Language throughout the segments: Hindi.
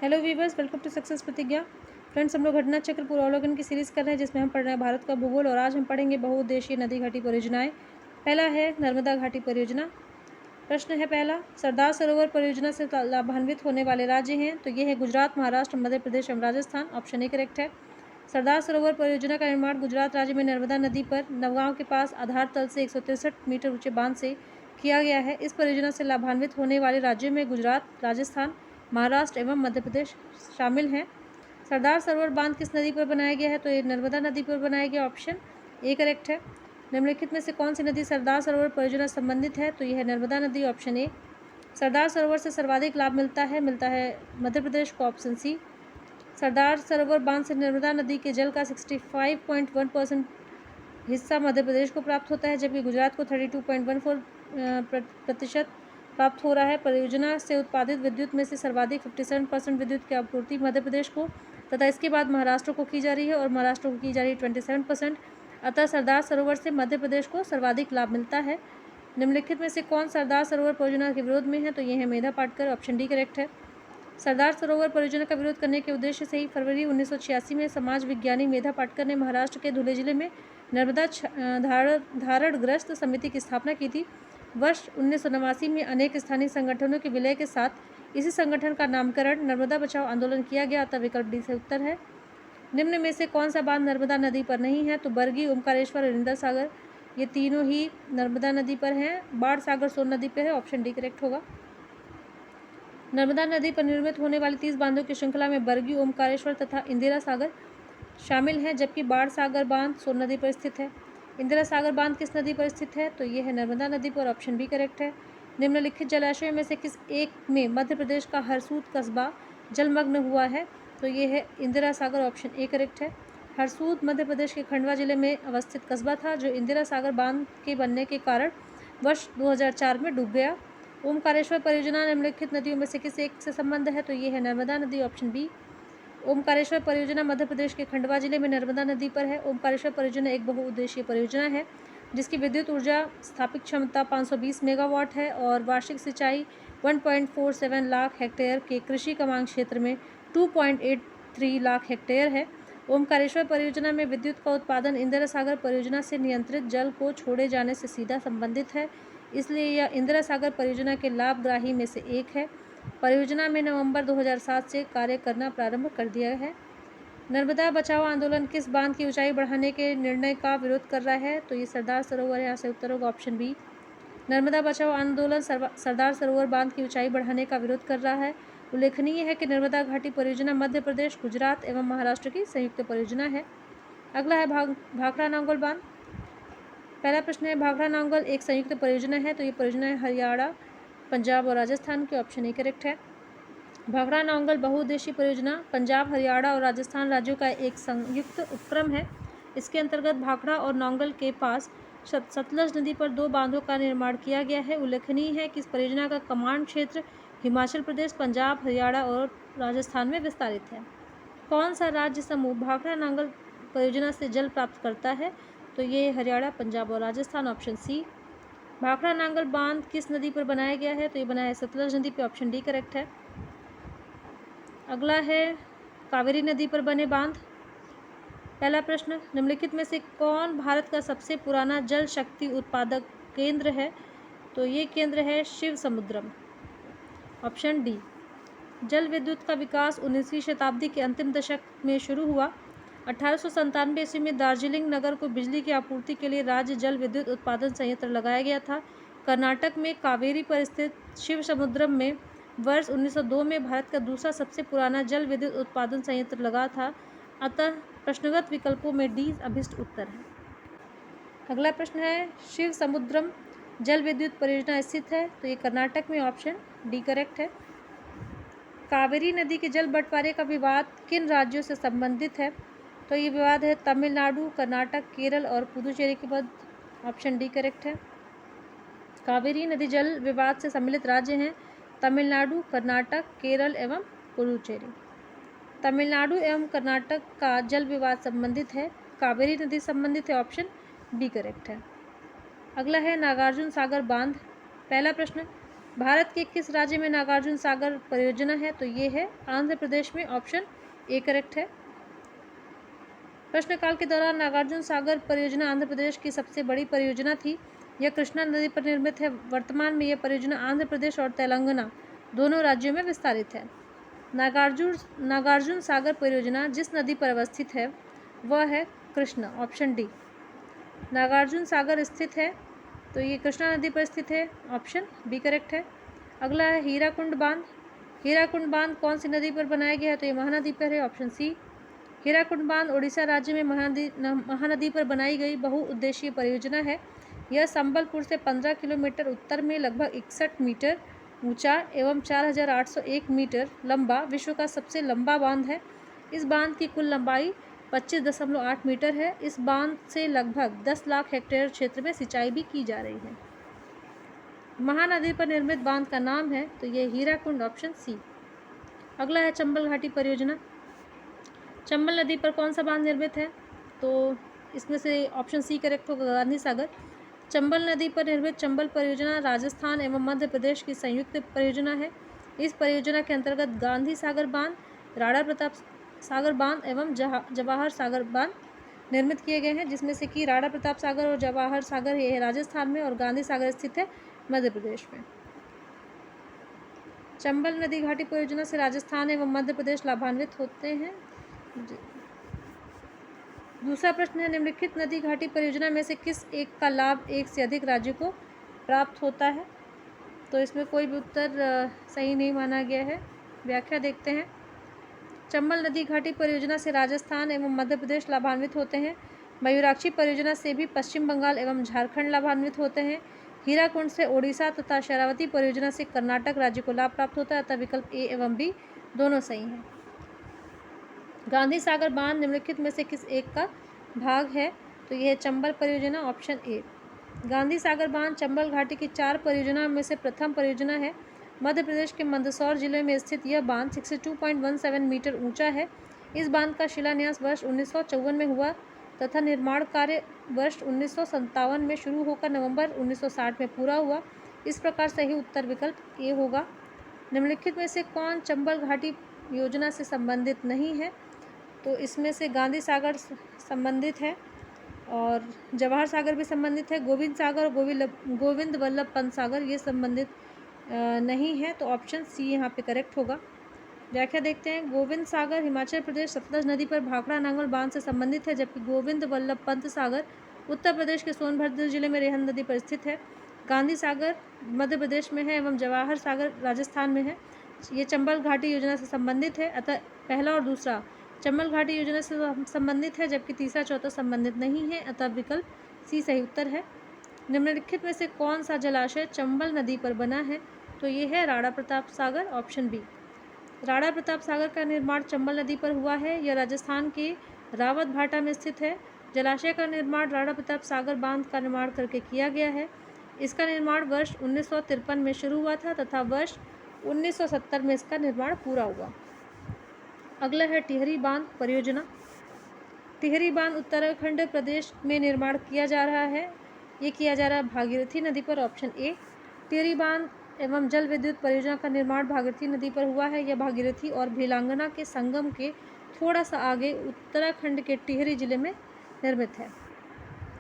Hello viewers, welcome to success Pratigya. Friends, हम लोग घटना चक्र पूर्वावलोकन की सीरीज़ कर रहे हैं जिसमें हम पढ़ रहे हैं भारत का भूगोल और आज हम पढ़ेंगे बहुउद्देशीय नदी घाटी परियोजनाएं। पहला है नर्मदा घाटी परियोजना। प्रश्न है पहला, सरदार सरोवर परियोजना से लाभान्वित होने वाले राज्य हैं तो ये है गुजरात, महाराष्ट्र, मध्य प्रदेश एवं राजस्थान। ऑप्शन ए करेक्ट है। सरदार सरोवर परियोजना का निर्माण गुजरात राज्य में नर्मदा नदी पर नवगांव के पास आधार तल से 163 मीटर ऊंचे बांध से किया गया है। इस परियोजना से लाभान्वित होने वाले राज्यों में गुजरात, राजस्थान, महाराष्ट्र एवं मध्य प्रदेश शामिल हैं। सरदार सरोवर बांध किस नदी पर बनाया गया है तो ये नर्मदा नदी पर बनाया गया। ऑप्शन ए करेक्ट है। निम्नलिखित में से कौन सी नदी सरदार सरोवर परियोजना संबंधित है तो यह है नर्मदा नदी। Option A. सरदार सरोवर से सर्वाधिक लाभ मिलता है मध्य प्रदेश को। Option C. सरदार सरोवर बांध से नर्मदा नदी के जल का 65.1% हिस्सा मध्य प्रदेश को प्राप्त होता है जबकि गुजरात को 32.14% प्राप्त हो रहा है। परियोजना से उत्पादित विद्युत में से सर्वाधिक 57% विद्युत की आपूर्ति मध्य प्रदेश को तथा इसके बाद महाराष्ट्र को की जा रही है और महाराष्ट्र को की जा रही है 27%। अतः सरदार सरोवर से मध्य प्रदेश को सर्वाधिक लाभ मिलता है। निम्नलिखित में से कौन सरदार सरोवर परियोजना के विरोध में है तो ये है Medha Patkar. Option D correct है। सरदार सरोवर परियोजना का विरोध करने के उद्देश्य से ही फरवरी 1986 में समाज विज्ञानी मेधा पाटकर ने महाराष्ट्र के धुले जिले में नर्मदा धारणग्रस्त समिति की स्थापना की थी। वर्ष 1989 में अनेक स्थानीय संगठनों के विलय के साथ इसी संगठन का नामकरण नर्मदा बचाओ आंदोलन किया गया। अतः विकल्प डी से उत्तर है। निम्न में से कौन सा बांध नर्मदा नदी पर नहीं है तो बरगी, ओमकारेश्वर और इंद्र सागर ये तीनों ही नर्मदा नदी पर हैं। बाढ़ सागर सोन नदी पर है। ऑप्शन डी करेक्ट होगा। नर्मदा नदी पर निर्मित होने वाली 30 बांधों की श्रृंखला में बरगी, ओमकारेश्वर तथा इंदिरा सागर शामिल हैं जबकि बाढ़ सागर बांध सोन नदी पर स्थित है। इंदिरा सागर बांध किस नदी पर स्थित है तो ये है नर्मदा नदी पर। ऑप्शन बी करेक्ट है। निम्नलिखित जलाशयों में से किस एक में मध्य प्रदेश का हरसूद कस्बा जलमग्न हुआ है तो ये है Indira Sagar. Option A correct है। हरसूद मध्य प्रदेश के खंडवा जिले में अवस्थित कस्बा था जो इंदिरा सागर बांध के बनने के कारण वर्ष 2004 में डूब गया। ओमकारेश्वर परियोजना निम्नलिखित नदियों में से किस एक से संबंध है तो ये है नर्मदा नदी। Option B. ओमकारेश्वर परियोजना मध्य प्रदेश के खंडवा जिले में नर्मदा नदी पर है। ओमकारेश्वर परियोजना एक बहुउद्देशीय परियोजना है जिसकी विद्युत ऊर्जा स्थापित क्षमता 520 मेगावाट है और वार्षिक सिंचाई 1.47 लाख हेक्टेयर के कृषि कमांड क्षेत्र में 2.83 लाख हेक्टेयर है। ओमकारेश्वर परियोजना में विद्युत का उत्पादन इंदिरा सागर परियोजना से नियंत्रित जल को छोड़े जाने से सीधा संबंधित है, इसलिए यह इंदिरा सागर परियोजना के लाभग्राही में से एक है। परियोजना में नवंबर 2007 से कार्य करना प्रारंभ कर दिया है। नर्मदा बचाओ आंदोलन किस बांध की ऊंचाई बढ़ाने के निर्णय का विरोध कर रहा है तो ये सरदार सरोवर। यहाँ से उत्तर होगा ऑप्शन बी। नर्मदा बचाओ आंदोलन सरदार सरोवर बांध की ऊंचाई बढ़ाने का विरोध कर रहा है। उल्लेखनीय है कि नर्मदा घाटी परियोजना मध्य प्रदेश, गुजरात एवं महाराष्ट्र की संयुक्त परियोजना है। अगला है भाखड़ा नांगल बांध। पहला प्रश्न है, भाखड़ा नांगल एक संयुक्त परियोजना है तो ये परियोजना है हरियाणा, पंजाब और राजस्थान की। ऑप्शन ए करेक्ट है। भाखड़ा नांगल बहुउद्देशीय परियोजना पंजाब, हरियाणा और राजस्थान राज्यों का एक संयुक्त उपक्रम है। इसके अंतर्गत भाखड़ा और नांगल के पास सतलज नदी पर 2 बांधों का निर्माण किया गया है। उल्लेखनीय है कि इस परियोजना का कमांड क्षेत्र हिमाचल प्रदेश, पंजाब, हरियाणा और राजस्थान में विस्तारित है। कौन सा राज्य समूह भाखड़ा नांगल परियोजना से जल प्राप्त करता है तो ये हरियाणा, पंजाब और राजस्थान। Option C. भाखड़ा नांगल बांध किस नदी पर बनाया गया है तो ये बनाया है सतलज नदी पर। ऑप्शन डी करेक्ट है। अगला है कावेरी नदी पर बने बांध। पहला प्रश्न, निम्नलिखित में से कौन भारत का सबसे पुराना जल शक्ति उत्पादक केंद्र है तो ये केंद्र है शिव समुद्रम। Option D. जल विद्युत का विकास 19वीं शताब्दी के अंतिम दशक में शुरू हुआ। 1897 ईस्वी में दार्जिलिंग नगर को बिजली की आपूर्ति के लिए राज्य जल विद्युत उत्पादन संयंत्र लगाया गया था। कर्नाटक में कावेरी पर स्थित शिव समुद्रम में वर्ष 1902 में भारत का दूसरा सबसे पुराना जल विद्युत उत्पादन संयंत्र लगा था। अतः प्रश्नगत विकल्पों में डी अभिष्ट उत्तर है। अगला प्रश्न है, शिव समुद्रम जल विद्युत परियोजना स्थित है तो ये कर्नाटक में। ऑप्शन डी करेक्ट है। कावेरी नदी के जल बंटवारे का विवाद किन राज्यों से संबंधित है तो ये विवाद है तमिलनाडु, कर्नाटक, केरल और पुदुचेरी के मध्य। ऑप्शन डी करेक्ट है। कावेरी नदी जल विवाद से सम्मिलित राज्य हैं तमिलनाडु, कर्नाटक, केरल एवं पुदुचेरी। तमिलनाडु एवं कर्नाटक का जल विवाद संबंधित है, कावेरी नदी संबंधित है। ऑप्शन बी करेक्ट है। अगला है नागार्जुन सागर बांध। पहला प्रश्न, भारत के किस राज्य में नागार्जुन सागर परियोजना है? तो ये है आंध्र प्रदेश में, ऑप्शन ए करेक्ट है। प्रश्नकाल के दौरान नागार्जुन सागर परियोजना आंध्र प्रदेश की सबसे बड़ी परियोजना थी। यह कृष्णा नदी पर निर्मित है। वर्तमान में यह परियोजना आंध्र प्रदेश और तेलंगाना दोनों राज्यों में विस्तारित है। नागार्जुन सागर परियोजना जिस नदी पर अवस्थित है वह है कृष्णा, ऑप्शन डी। नागार्जुन सागर स्थित है तो ये कृष्णा नदी पर स्थित है, ऑप्शन बी करेक्ट है। अगला है हीराकुंड बांध। हीराकुंड बांध कौन सी नदी पर बनाया गया है? तो ये महानदी पर है, ऑप्शन सी। हीराकुंड बांध ओडिशा राज्य में महानदी पर बनाई गई बहुउद्देशीय परियोजना है। यह संबलपुर से 15 किलोमीटर उत्तर में लगभग 61 मीटर ऊंचा एवं 4801 मीटर लंबा विश्व का सबसे लंबा बांध है। इस बांध की कुल लंबाई 25.8 मीटर है। इस बांध से लगभग 10 लाख हेक्टेयर क्षेत्र में सिंचाई भी की जा रही है। महानदी पर निर्मित बांध का नाम है तो ये हीराकुंड, ऑप्शन सी। अगला है चंबल घाटी परियोजना। चंबल नदी पर कौन सा बांध निर्मित है? तो इसमें से ऑप्शन सी करेक्ट होगा, गांधी सागर। चंबल नदी पर निर्मित चंबल परियोजना राजस्थान एवं मध्य प्रदेश की संयुक्त परियोजना है। इस परियोजना के अंतर्गत गांधी सागर बांध, राणा प्रताप सागर बांध एवं जवाहर सागर बांध निर्मित किए गए हैं, जिसमें से कि राणा प्रताप सागर और जवाहर सागर ये है राजस्थान में और गांधी सागर स्थित है मध्य प्रदेश में। चंबल नदी घाटी परियोजना से राजस्थान एवं मध्य प्रदेश लाभान्वित होते हैं। दूसरा प्रश्न है, निम्नलिखित नदी घाटी परियोजना में से किस एक का लाभ एक से अधिक राज्यों को प्राप्त होता है? तो इसमें कोई भी उत्तर सही नहीं माना गया है। व्याख्या देखते हैं। चंबल नदी घाटी परियोजना से राजस्थान एवं मध्य प्रदेश लाभान्वित होते हैं। मयूराक्षी परियोजना से भी पश्चिम बंगाल एवं झारखंड लाभान्वित होते हैं। हीराकुंड से ओडिशा तथा शरावती परियोजना से कर्नाटक राज्य को लाभ प्राप्त होता है, अतः विकल्प ए एवं बी दोनों सही हैं। गांधी सागर बांध निम्नलिखित में से किस एक का भाग है? तो यह है चंबल परियोजना, ऑप्शन ए। गांधी सागर बांध चंबल घाटी की 4 परियोजना में से प्रथम परियोजना है। मध्य प्रदेश के मंदसौर जिले में स्थित यह बांध 62.17 मीटर ऊंचा है। इस बांध का शिलान्यास वर्ष 1954 में हुआ तथा निर्माण कार्य वर्ष 1957 में शुरू होकर नवंबर 1960 में पूरा हुआ। इस प्रकार सही उत्तर विकल्प ए होगा। निम्नलिखित में से कौन चंबल घाटी योजना से संबंधित नहीं है? तो इसमें से गांधी सागर संबंधित है और जवाहर सागर भी संबंधित है। गोविंद सागर और गोविंद वल्लभ पंत सागर ये संबंधित नहीं है, तो ऑप्शन सी यहाँ पे करेक्ट होगा। व्याख्या देखते हैं। गोविंद सागर हिमाचल प्रदेश सतलज नदी पर भाखड़ा नांगल बांध से संबंधित है, जबकि गोविंद वल्लभ पंत सागर उत्तर प्रदेश के सोनभद्र जिले में रेहन नदी पर स्थित है। गांधी सागर मध्य प्रदेश में है एवं जवाहर सागर राजस्थान में है। ये चंबल घाटी योजना से संबंधित है, अतः पहला और दूसरा चंबल घाटी योजना से संबंधित है, जबकि तीसरा चौथा संबंधित नहीं है, अतः विकल्प सी सही उत्तर है। निम्नलिखित में से कौन सा जलाशय चंबल नदी पर बना है? तो ये है राणा प्रताप सागर, ऑप्शन बी। राणा प्रताप सागर का निर्माण चंबल नदी पर हुआ है। यह राजस्थान के रावत भाटा में स्थित है। जलाशय का निर्माण राणा प्रताप सागर बांध का निर्माण करके किया गया है। इसका निर्माण वर्ष 1953 में शुरू हुआ था तथा वर्ष 1970 में इसका निर्माण पूरा हुआ। अगला है टिहरी बांध परियोजना। टिहरी बांध उत्तराखंड प्रदेश में निर्माण किया जा रहा है। ये किया जा रहा है भागीरथी नदी पर, ऑप्शन ए। टिहरी बांध एवं जल विद्युत परियोजना का निर्माण भागीरथी नदी पर हुआ है। यह भागीरथी और भिलांगना के संगम के थोड़ा सा आगे उत्तराखंड के टिहरी जिले में निर्मित है।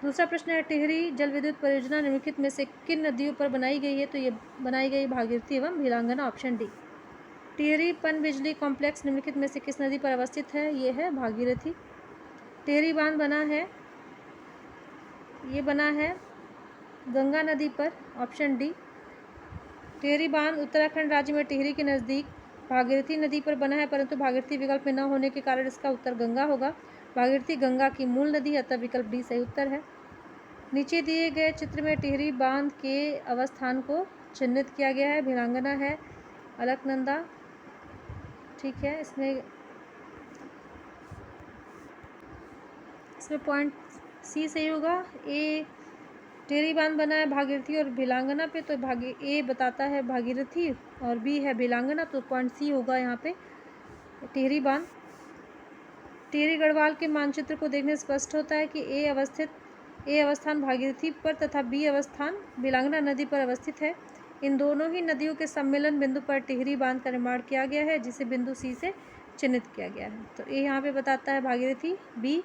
दूसरा प्रश्न है, टिहरी जल विद्युत परियोजना निम्नलिखित में से किन नदियों पर बनाई गई है? तो ये बनाई गई भागीरथी एवं भिलांगना, ऑप्शन डी। टिहरी पन बिजली कॉम्प्लेक्स निम्नलिखित में से किस नदी पर अवस्थित है? ये है भागीरथी। टिहरी बांध बना है गंगा नदी पर, ऑप्शन डी। टिहरी बांध उत्तराखंड राज्य में टिहरी के नज़दीक भागीरथी नदी पर बना है, परंतु भागीरथी विकल्प में न होने के कारण इसका उत्तर गंगा होगा। भागीरथी गंगा की मूल नदी है, अतः विकल्प डी सही उत्तर है। नीचे दिए गए चित्र में टिहरी बांध के अवस्थान को चिन्हित किया गया है। भिलांगना है अलकनंदा, ठीक है। इसमें पॉइंट सी सही होगा। ए टिहरी बांध बना है भागीरथी और भिलांगना पे, तो ए बताता है भागीरथी और बी है भिलांगना, तो पॉइंट सी होगा यहाँ पे टिहरी बांध। टिहरी गढ़वाल के मानचित्र को देखने से स्पष्ट होता है कि ए अवस्थान भागीरथी पर तथा बी अवस्थान भिलांगना नदी पर अवस्थित है। इन दोनों ही नदियों के सम्मेलन बिंदु पर टिहरी बांध का निर्माण किया गया है, जिसे बिंदु सी से चिन्हित किया गया है। तो ए यहाँ पे बताता है भागीरथी, बी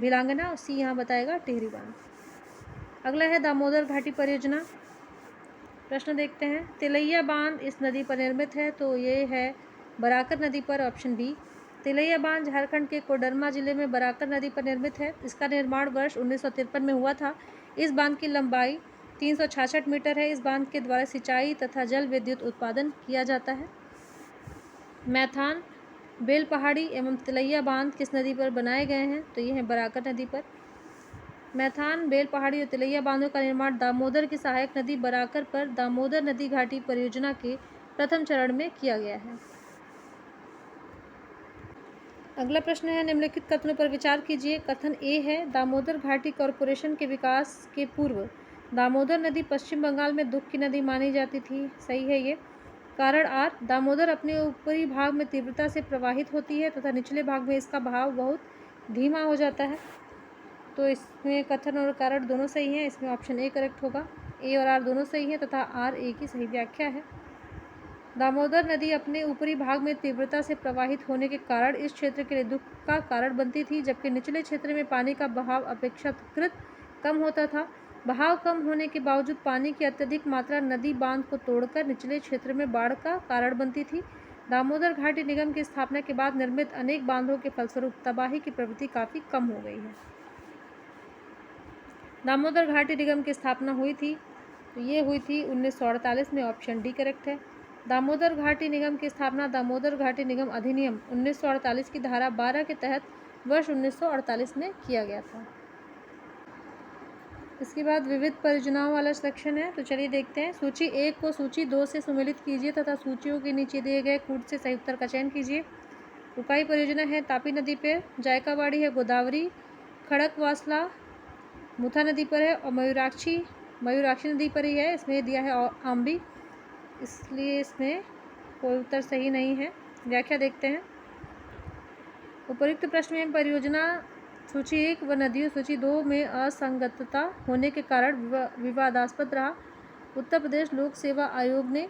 भिलांगना और सी यहाँ बताएगा टिहरी बांध। अगला है दामोदर घाटी परियोजना। प्रश्न देखते हैं। तिलैया बांध इस नदी पर निर्मित है, तो ये है बराकर नदी पर, ऑप्शन बी। तिलैया बांध झारखंड के कोडरमा जिले में बराकर नदी पर निर्मित है। इसका निर्माण वर्ष 1953 में हुआ था। इस बांध की लंबाई 366 मीटर है। इस बांध के द्वारा सिंचाई तथा जल विद्युत उत्पादन किया जाता है। मैथान, बेल पहाड़ी एवं तिलैया बांध किस नदी पर बनाए गए हैं, तो ये है बराकर नदी पर। मैथान, बेल पहाड़ी और तिलैया बांधों का निर्माण दामोदर की सहायक नदी बराकर पर दामोदर नदी घाटी परियोजना के प्रथम चरण में किया गया है। अगला प्रश्न है, निम्नलिखित कथनों पर विचार कीजिए। कथन ए है, दामोदर घाटी कॉरपोरेशन के विकास के पूर्व दामोदर नदी पश्चिम बंगाल में दुख की नदी मानी जाती थी। सही है ये। कारण आर, दामोदर अपने ऊपरी भाग में तीव्रता से प्रवाहित होती है तथा निचले भाग में इसका बहाव बहुत धीमा हो जाता है। तो इसमें कथन और कारण दोनों सही हैं। इसमें ऑप्शन ए करेक्ट होगा। ए और आर दोनों सही हैं तथा आर ए की सही व्याख्या है। दामोदर नदी अपने ऊपरी भाग में तीव्रता से प्रवाहित होने के कारण इस क्षेत्र के लिए दुख का कारण बनती थी, जबकि निचले क्षेत्र में पानी का बहाव अपेक्षाकृत कम होता था। बहाव कम होने के बावजूद पानी की अत्यधिक मात्रा नदी बांध को तोड़कर निचले क्षेत्र में बाढ़ का कारण बनती थी। दामोदर घाटी निगम की स्थापना के बाद निर्मित अनेक बांधों के फलस्वरूप तबाही की प्रवृत्ति काफ़ी कम हो गई है। दामोदर घाटी निगम की स्थापना हुई थी, तो ये हुई थी 1948 में, ऑप्शन डी करेक्ट है। दामोदर घाटी निगम की स्थापना दामोदर घाटी निगम अधिनियम 1948 की धारा 12 के तहत वर्ष 1948 में किया गया था। इसके बाद विविध परियोजनाओं वाला सेक्शन है, तो चलिए देखते हैं। सूची 1 को सूची 2 से सम्मिलित कीजिए तथा सूचियों के नीचे दिए गए कूट से सही उत्तर का चयन कीजिए। उकाई परियोजना है तापी नदी पर, जायकावाड़ी है गोदावरी, खड़कवासला मुथा नदी पर है और मयूराक्षी नदी पर ही है। इसमें दिया है आम्बी, इसलिए इसमें कोई उत्तर सही नहीं है। व्याख्या देखते हैं। उपयुक्त प्रश्न में परियोजना सूची 1 व नदियों सूची 2 में असंगतता होने के कारण विवादास्पद रहा। उत्तर प्रदेश लोक सेवा आयोग ने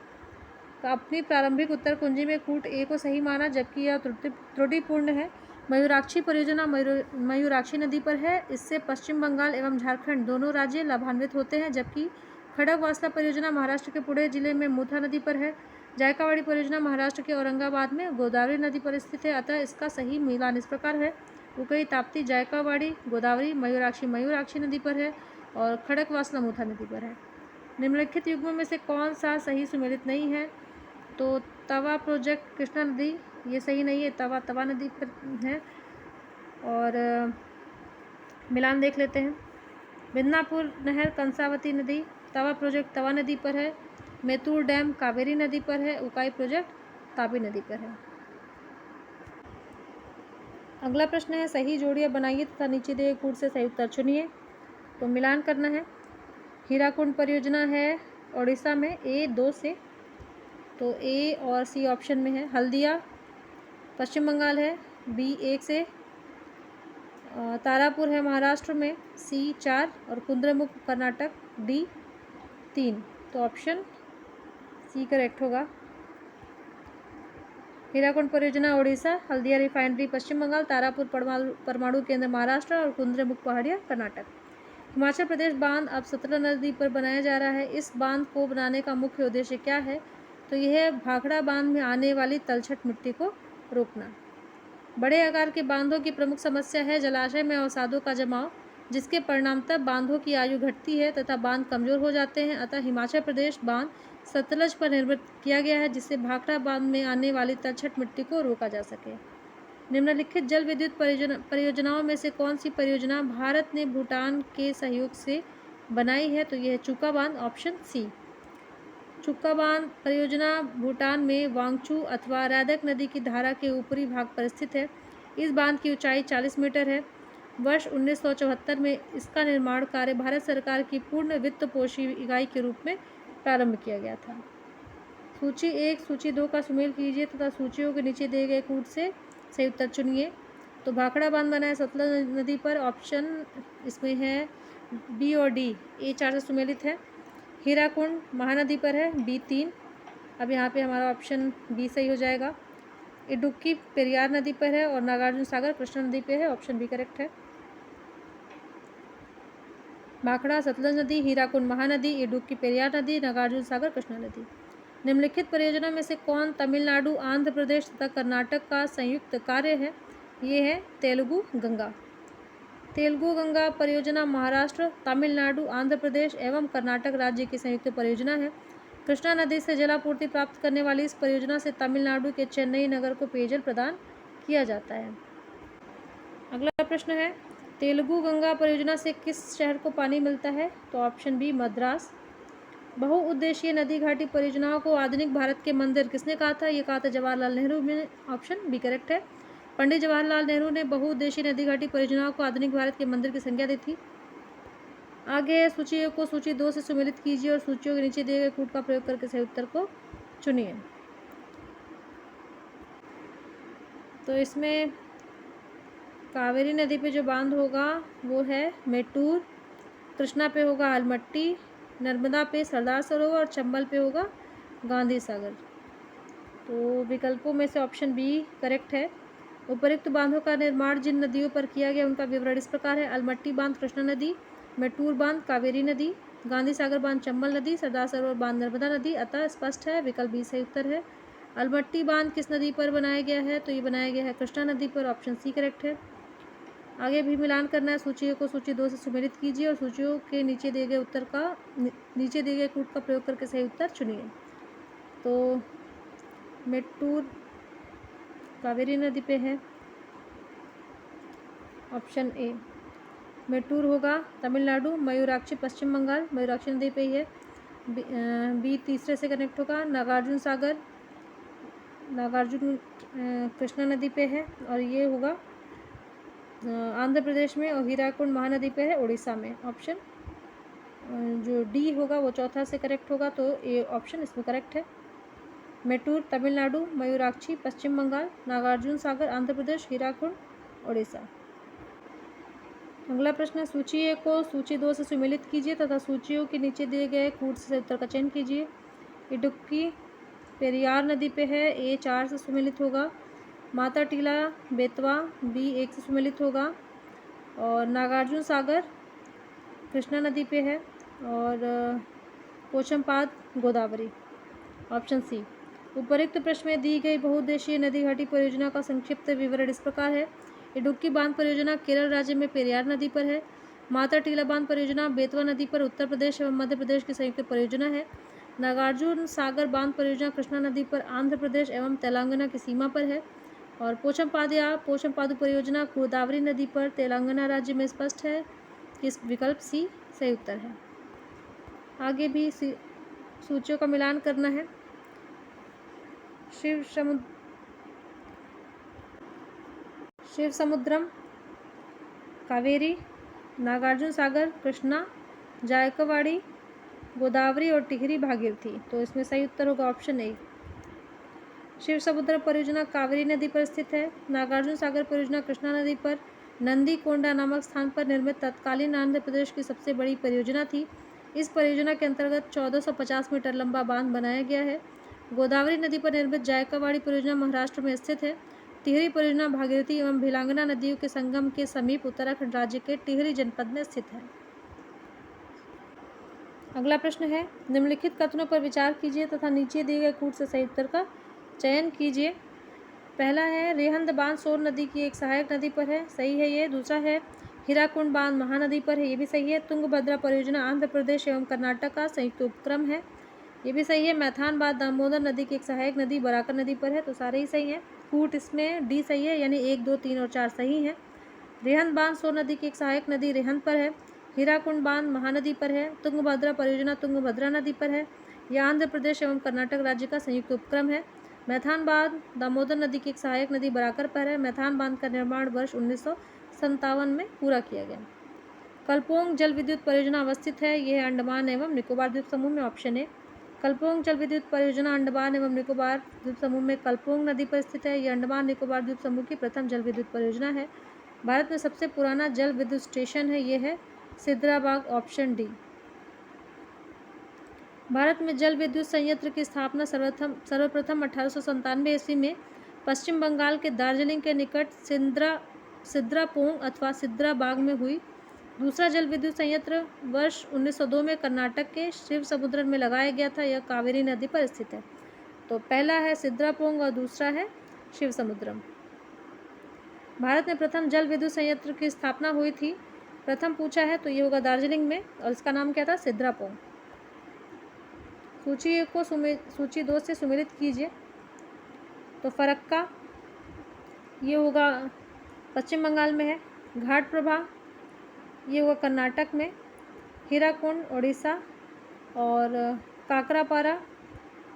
अपनी प्रारंभिक उत्तर कुंजी में कूट ए को सही माना, जबकि यह त्रुटिपूर्ण है। मयूराक्षी परियोजना मयूराक्षी नदी पर है। इससे पश्चिम बंगाल एवं झारखंड दोनों राज्य लाभान्वित होते हैं, जबकि खड़गवासला परियोजना महाराष्ट्र के पुणे जिले में मुथा नदी पर है। जायकावाड़ी परियोजना महाराष्ट्र के औरंगाबाद में गोदावरी नदी पर स्थित है, अतः इसका सही मिलान इस प्रकार है। उकई ताप्ती जायकावाड़ी गोदावरी मयूराक्षी नदी पर है और खड़गवासला मुथा नदी पर है। निम्नलिखित युग्मों में से कौन सा सही सुमेलित नहीं है, तो तवा प्रोजेक्ट कृष्णा नदी, ये सही नहीं है, तवा नदी पर है। और मिलान देख लेते हैं। बिन्नापुर नहर कंसावती नदी, तवा प्रोजेक्ट तवा नदी पर है। मेतूर डैम कावेरी नदी पर है। उकाई प्रोजेक्ट तापी नदी पर है। अगला प्रश्न है, सही जोड़ियाँ बनाइए तथा नीचे दिए कूट से सही उत्तर चुनिए। तो मिलान करना है। हीराकुंड परियोजना है उड़ीसा में, ए 2 से, तो ए और सी ऑप्शन में है। हल्दिया पश्चिम बंगाल है, बी 1 से। तारापुर है महाराष्ट्र में, सी 4 और कुंद्रमुख कर्नाटक, डी 3, तो ऑप्शन सी करेक्ट होगा। हीराकुंड परियोजना उड़ीसा, हल्दिया रिफाइनरी पश्चिम बंगाल, तारापुर परमाणु केंद्र महाराष्ट्र और कुंद्रमुख पहाड़ियाँ कर्नाटक। हिमाचल प्रदेश बांध अब सतलज नदी पर बनाया जा रहा है। इस बांध को बनाने का मुख्य उद्देश्य क्या है, तो यह है भाखड़ा बांध में आने वाली तलछट मिट्टी को रोकना। बड़े आकार के बांधों की प्रमुख समस्या है जलाशय में अवसादों का जमाव, जिसके परिणामतः बांधों की आयु घटती है तथा बांध कमजोर हो जाते हैं। अतः हिमाचल प्रदेश बांध सतलज पर निर्मित किया गया है, जिससे भाखड़ा बांध में आने वाली तलछट मिट्टी को रोका जा सके। निम्नलिखित जल विद्युत परियोजनाओं में से कौन सी परियोजना भारत ने भूटान के सहयोग से बनाई है, तो यह है चुका बांध, ऑप्शन सी। चुका बांध परियोजना भूटान में वांगचू अथवा रैदक नदी की धारा के ऊपरी भाग पर स्थित है। इस बांध की ऊंचाई 40 मीटर है। वर्ष 1974 में इसका निर्माण कार्य भारत सरकार की पूर्ण वित्त पोषी इकाई के रूप में प्रारंभ किया गया था। सूची 1 सूची 2 का सुमेल कीजिए तथा सूचियों के नीचे दिए गए कूट से सही उत्तर चुनिए। तो भाखड़ा बांध बना है सतलज नदी पर, ऑप्शन इसमें है बी और डी, ए 4 से सुमेलित है। हीराकुंड महानदी पर है, B3। अब यहाँ पे हमारा ऑप्शन बी सही हो जाएगा। इडुक्की पेरियार नदी पर है और नागार्जुन सागर कृष्णा नदी पे है, ऑप्शन बी करेक्ट है। भाखड़ा सतलज नदी, हीराकुंड महानदी, इडुक्की पेरियार नदी, नागार्जुन सागर कृष्णा नदी। निम्नलिखित परियोजना में से कौन तमिलनाडु, आंध्र प्रदेश तथा कर्नाटक का संयुक्त कार्य है? ये है तेलुगु गंगा। तेलुगु गंगा परियोजना महाराष्ट्र, तमिलनाडु, आंध्र प्रदेश एवं कर्नाटक राज्य की संयुक्त परियोजना है। कृष्णा नदी से जलापूर्ति प्राप्त करने वाली इस परियोजना से तमिलनाडु के चेन्नई नगर को पेयजल प्रदान किया जाता है। अगला प्रश्न है, तेलुगु गंगा परियोजना से किस शहर को पानी मिलता है? तो ऑप्शन बी मद्रास। बहुउद्देशीय नदी घाटी परियोजनाओं को आधुनिक भारत के मंदिर किसने कहा था? ये कहा था जवाहरलाल नेहरू में, ऑप्शन बी करेक्ट है। पंडित जवाहरलाल नेहरू ने बहुउद्देशीय नदी घाटी परियोजनाओं को आधुनिक भारत के मंदिर की संज्ञा दी थी। आगे सूची को सूची 2 से सुमेलित कीजिए और सूचियों के नीचे दिए गए कूट का प्रयोग करके सही उत्तर को चुनिए। तो इसमें कावेरी नदी पे जो बांध होगा वो है मेट्टूर, कृष्णा पे होगा अलमट्टी, नर्मदा पे सरदार सरोवर और चंबल पे होगा गांधी सागर। तो विकल्पों में से ऑप्शन बी करेक्ट है। उपरोक्त बांधों का निर्माण जिन नदियों पर किया गया उनका विवरण इस प्रकार है। अलमट्टी बांध कृष्णा नदी, मेट्टूर बांध कावेरी नदी, गांधी सागर बांध चंबल नदी, सरदार सरोवर बांध नर्मदा नदी। अतः स्पष्ट है विकल्प बी सही उत्तर है। अलमट्टी बांध किस नदी पर बनाया गया है? तो ये बनाया गया है कृष्णा नदी पर, ऑप्शन सी करेक्ट है। आगे भी मिलान करना है, सूचियों को सूची 2 से सुमेलित कीजिए और सूचियों के नीचे दिए गए कूट का प्रयोग करके सही उत्तर चुनिए। तो मेट्टूर कावेरी नदी पे है, ऑप्शन ए। मेट्टूर होगा तमिलनाडु, मयूराक्षी पश्चिम बंगाल, मयूराक्षी नदी पे ही है, बी तीसरे से कनेक्ट होगा। नागार्जुन कृष्णा नदी पे है और ये होगा आंध्र प्रदेश में, और हीराकुंड महानदी पे है उड़ीसा में। ऑप्शन जो डी होगा वो चौथा से करेक्ट होगा, तो ये ऑप्शन इसमें करेक्ट है। मेट्टूर तमिलनाडु, मयूराक्षी पश्चिम बंगाल, नागार्जुन सागर आंध्र प्रदेश, हीराकुंड उड़ीसा। अगला प्रश्न है, सूची ए को सूची 2 से सुमेलित कीजिए तथा सूचियों के नीचे दिए गए कूट से उत्तर का चयन कीजिए। इडुक्की पेरियार नदी पे है, ए 4 से सुमेलित होगा। माता टीला बेतवा, बी 1 से सुमेलित होगा। और नागार्जुन सागर कृष्णा नदी पे है और पोचमपाद गोदावरी, ऑप्शन सी। उपरोक्त प्रश्न में दी गई बहुउद्देशीय नदी घाटी परियोजना का संक्षिप्त विवरण इस प्रकार है। इडुक्की बांध परियोजना केरल राज्य में पेरियार नदी पर है। माता टीला बांध परियोजना बेतवा नदी पर उत्तर प्रदेश एवं मध्य प्रदेश की संयुक्त परियोजना है। नागार्जुन सागर बांध परियोजना कृष्णा नदी पर आंध्र प्रदेश एवं तेलंगाना की सीमा पर है। और पोचमपादु परियोजना गोदावरी नदी पर तेलंगाना राज्य में। स्पष्ट है कि इस विकल्प सी सही उत्तर है। आगे भी सूचियों का मिलान करना है। शिव समुद्रम कावेरी, नागार्जुन सागर कृष्णा, जायकवाड़ी गोदावरी और टिहरी भागीरथी। तो इसमें सही उत्तर होगा ऑप्शन ए। शिव समुद्र परियोजना कावेरी नदी पर स्थित है। नागार्जुन सागर परियोजना कृष्णा नदी पर नंदीकोंडा नामक स्थान पर निर्मित तत्कालीन आंध्र प्रदेश की सबसे बड़ी परियोजना थी। इस परियोजना के अंतर्गत 1450 मीटर लंबा बांध बनाया गया है। गोदावरी नदी पर निर्मित जायकवाड़ी परियोजना महाराष्ट्र में स्थित है। टिहरी परियोजना भागीरथी एवं भिलांगना नदियों के संगम के समीप उत्तराखंड राज्य के टिहरी जनपद में स्थित है। अगला प्रश्न है, निम्नलिखित कथनों पर विचार कीजिए तथा नीचे दिए गए कूट से सही उत्तर का चयन कीजिए। पहला है, रेहंद बांध सोन नदी की एक सहायक नदी पर है, सही है ये। दूसरा है, हीराकुंड बांध महानदी पर है, ये भी सही है। तुंगभद्रा परियोजना आंध्र प्रदेश एवं कर्नाटक का संयुक्त उपक्रम है, ये भी सही है। मैथान बांध दामोदर नदी की एक सहायक नदी बराकर नदी पर है, तो सारे ही सही हैं। कूट इसमें डी सही है, यानी 1, 2, 3 और 4 सही हैं। रेहंद बांध सोन नदी की एक सहायक नदी रेहंद पर है। हीराकुंड बांध महानदी पर है। तुंगभद्रा परियोजना तुंगभद्रा नदी पर है। यह आंध्र प्रदेश एवं कर्नाटक राज्य का संयुक्त उपक्रम है। मैथान बांध दामोदर नदी की एक सहायक नदी बराकर पर है। मैथान बांध का निर्माण वर्ष 1957 में पूरा किया गया। कल्पोंग जल विद्युत परियोजना अवस्थित है, यह अंडमान एवं निकोबार द्वीप समूह में, ऑप्शन ए। कल्पोंग जल विद्युत परियोजना अंडमान एवं निकोबार द्वीप समूह में कल्पोंग नदी पर स्थित है। यह अंडमान निकोबार द्वीप समूह की प्रथम जल विद्युत परियोजना है। भारत में सबसे पुराना जल विद्युत स्टेशन है, यह है सिद्राबाग, ऑप्शन डी। भारत में जल विद्युत संयंत्र की स्थापना सर्वप्रथम 1897 ईस्वी में पश्चिम बंगाल के दार्जिलिंग के निकट सिद्रापोंग अथवा सिद्राबाग में हुई। दूसरा जल विद्युत संयंत्र वर्ष 1902 में कर्नाटक के शिवसमुद्रम में लगाया गया था। यह कावेरी नदी पर स्थित है। तो पहला है सिद्रापोंग और दूसरा है शिवसमुद्रम। भारत में प्रथम जल विद्युत संयंत्र की स्थापना हुई थी, प्रथम पूछा है तो ये होगा दार्जिलिंग में, और इसका नाम क्या था? सिद्रापोंग। सूची 2 से सुमेलित कीजिए। तो फरक्का ये होगा पश्चिम बंगाल में है, घाट प्रभा ये होगा कर्नाटक में, हीराकुंड उड़ीसा, और काकरापारा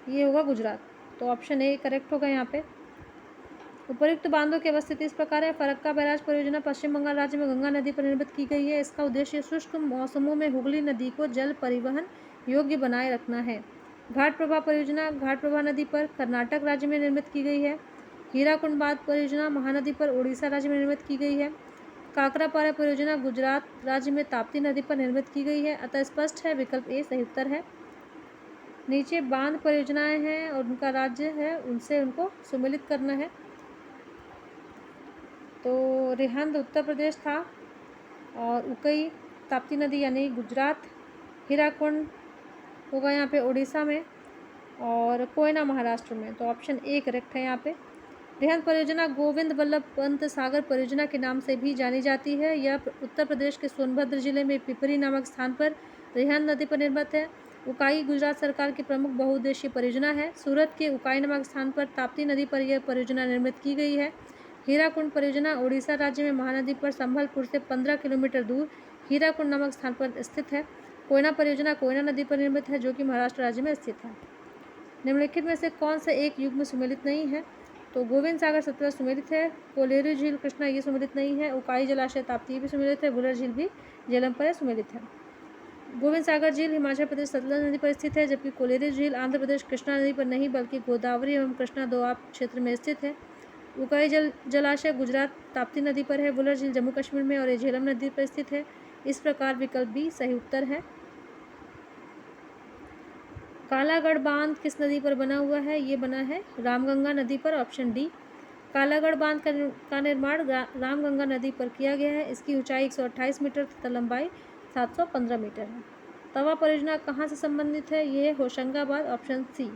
ये होगा गुजरात। तो ऑप्शन ए करेक्ट होगा यहाँ पे। उपर्युक्त बांधों की अवस्थिति इस प्रकार है। फरक्का बैराज परियोजना पश्चिम बंगाल राज्य में गंगा नदी पर निर्मित की गई है। इसका उद्देश्य शुष्क मौसमों में हुगली नदी को जल परिवहन योग्य बनाए रखना है। घाट प्रभा परियोजना घाट प्रभा नदी पर कर्नाटक राज्य में निर्मित की गई है। हीराकुंड बांध परियोजना महानदी पर उड़ीसा राज्य में निर्मित की गई है। काकरापारा परियोजना गुजरात राज्य में ताप्ती नदी पर निर्मित की गई है। अतः स्पष्ट है विकल्प ए सही उत्तर है। नीचे बांध परियोजनाएं हैं और उनका राज्य है, उनसे उनको सुमेलित करना है। तो रिहंद उत्तर प्रदेश था, और उकई ताप्ती नदी यानी गुजरात, हीराकुंड होगा यहाँ पे उड़ीसा में, और कोयना महाराष्ट्र में। तो ऑप्शन ए करेक्ट है यहाँ पे। रिहंद परियोजना गोविंद वल्लभ पंत सागर परियोजना के नाम से भी जानी जाती है। यह उत्तर प्रदेश के सोनभद्र जिले में पिपरी नामक स्थान पर रिहंद नदी पर निर्मित है। उकाई गुजरात सरकार की प्रमुख बहुउद्देशीय परियोजना है। सूरत के उकाई नामक स्थान पर ताप्ती नदी पर यह परियोजना निर्मित की गई है। हीराकुंड परियोजना उड़ीसा राज्य में महानदी पर संभलपुर से 15 किलोमीटर दूर हीराकुंड नामक स्थान पर स्थित है। कोयना परियोजना कोयना नदी पर निर्मित है, जो कि महाराष्ट्र राज्य में स्थित है। निम्नलिखित में से कौन सा एक युग में सुमेलित नहीं है? तो गोविंद सागर सतलज सुमेलित है, कोलेरू झील कृष्णा ये सुमेलित नहीं है, उकाई जलाशय ताप्ती भी सुमेलित है, बुलर झील भी झेलम पर सुमेलित है। गोविंद सागर झील हिमाचल प्रदेश सतलज नदी पर स्थित है, जबकि कोलेरू झील आंध्र प्रदेश कृष्णा नदी पर नहीं बल्कि गोदावरी एवं कृष्णा दोआब क्षेत्र में स्थित है। उकाई जलाशय गुजरात ताप्ती नदी पर है, बुलर झील जम्मू कश्मीर में और ये झेलम नदी पर स्थित है। इस प्रकार विकल्प बी सही उत्तर है। कालागढ़ बांध किस नदी पर बना हुआ है? ये बना है रामगंगा नदी पर, ऑप्शन डी। कालागढ़ बांध का निर्माण रामगंगा नदी पर किया गया है। इसकी ऊंचाई 128 मीटर तथा लंबाई 715 मीटर है। तवा परियोजना कहाँ से संबंधित है? ये है होशंगाबाद, ऑप्शन सी।